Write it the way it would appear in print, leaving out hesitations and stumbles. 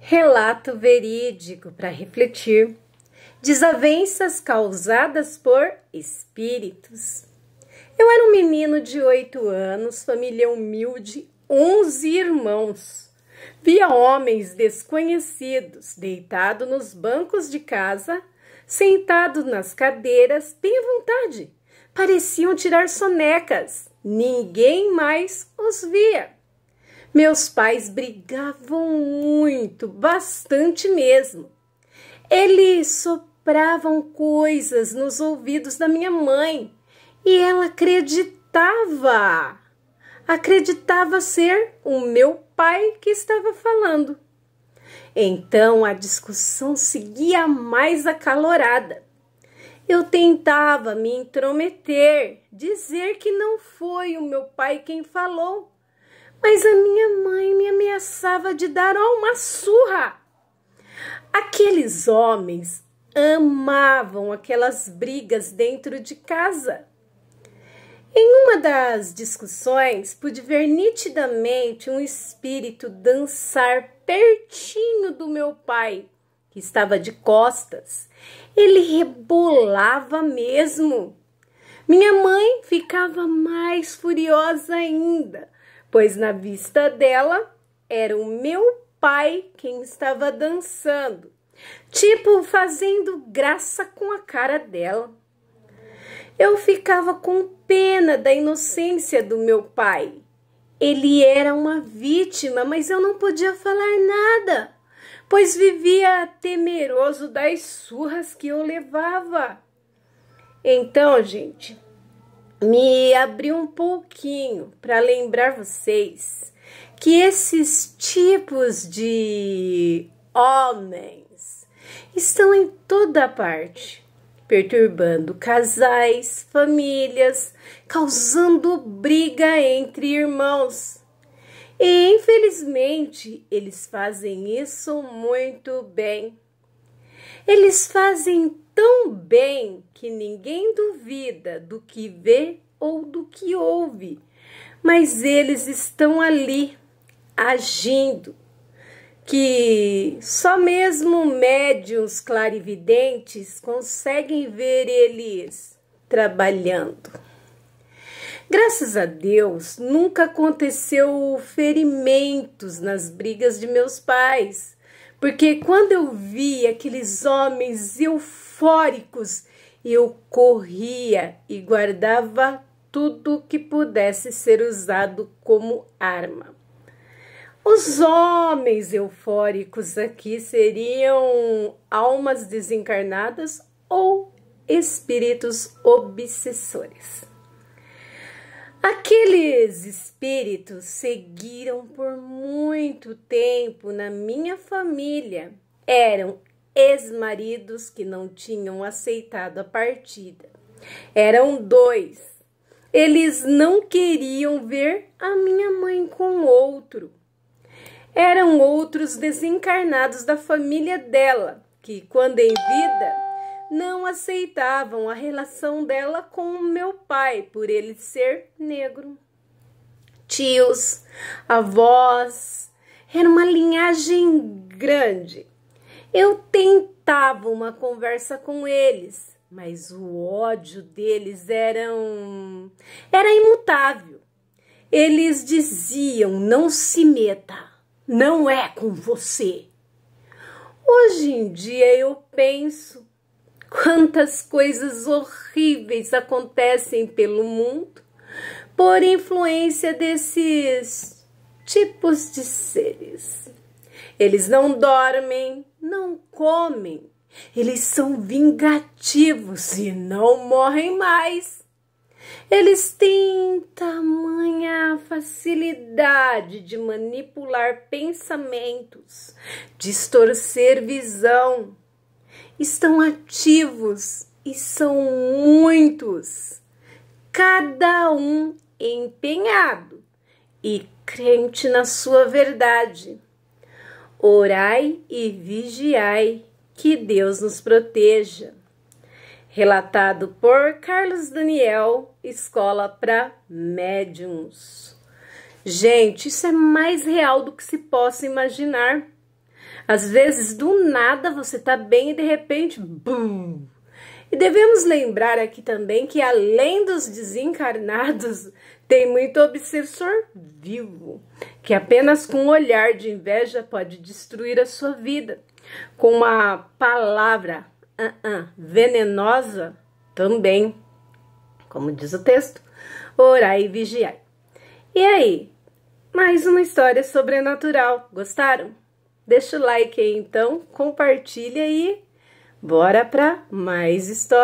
Relato verídico para refletir. Desavenças causadas por espíritos. Eu era um menino de 8 anos, família humilde, 11 irmãos. Via homens desconhecidos deitados nos bancos de casa, sentados nas cadeiras, bem à vontade. Pareciam tirar sonecas. Ninguém mais os via. Meus pais brigavam muito, bastante mesmo. Eles sopravam coisas nos ouvidos da minha mãe e ela acreditava ser o meu pai que estava falando. Então a discussão seguia mais acalorada. Eu tentava me intrometer, dizer que não foi o meu pai quem falou, mas a minha mãe me ameaçava de dar uma surra. Aqueles homens amavam aquelas brigas dentro de casa. Em uma das discussões, pude ver nitidamente um espírito dançar pertinho do meu pai, que estava de costas. Ele rebolava mesmo. Minha mãe ficava mais furiosa ainda, pois na vista dela era o meu pai quem estava dançando, tipo fazendo graça com a cara dela. Eu ficava com pena da inocência do meu pai. Ele era uma vítima, mas eu não podia falar nada, pois vivia temeroso das surras que eu levava. Então, gente, me abri um pouquinho para lembrar vocês que esses tipos de homens estão em toda parte, perturbando casais, famílias, causando briga entre irmãos. E, infelizmente, eles fazem isso muito bem. Eles fazem tão bem que ninguém duvida do que vê ou do que ouve, mas eles estão ali, agindo, que só mesmo médiuns clarividentes conseguem ver eles trabalhando. Graças a Deus, nunca aconteceu ferimentos nas brigas de meus pais, porque quando eu vi aqueles homens eufóricos, eu corria e guardava tudo que pudesse ser usado como arma. Os homens eufóricos aqui seriam almas desencarnadas ou espíritos obsessores. Aqueles espíritos seguiram por muito tempo na minha família. Eram ex-maridos que não tinham aceitado a partida. Eram 2. Eles não queriam ver a minha mãe com outro. Eram outros desencarnados da família dela, que quando em vida não aceitavam a relação dela com o meu pai, por ele ser negro. Tios, avós, era uma linhagem grande. Eu tentava uma conversa com eles, mas o ódio deles era imutável. Eles diziam: não se meta, não é com você. Hoje em dia eu penso quantas coisas horríveis acontecem pelo mundo por influência desses tipos de seres. Eles não dormem, não comem, eles são vingativos e não morrem mais. Eles têm tamanha facilidade de manipular pensamentos, distorcer visão. Estão ativos e são muitos, cada um empenhado e crente na sua verdade. Orai e vigiai, que Deus nos proteja. Relatado por Carlos Daniel, Escola para Médiuns. Gente, isso é mais real do que se possa imaginar. Às vezes, do nada, você tá bem e de repente, bum! E devemos lembrar aqui também que, além dos desencarnados, tem muito obsessor vivo, que apenas com um olhar de inveja pode destruir a sua vida. Com uma palavra venenosa também, como diz o texto, orai e vigiai. E aí, mais uma história sobrenatural, gostaram? Deixa o like aí então, compartilha e bora para mais histórias.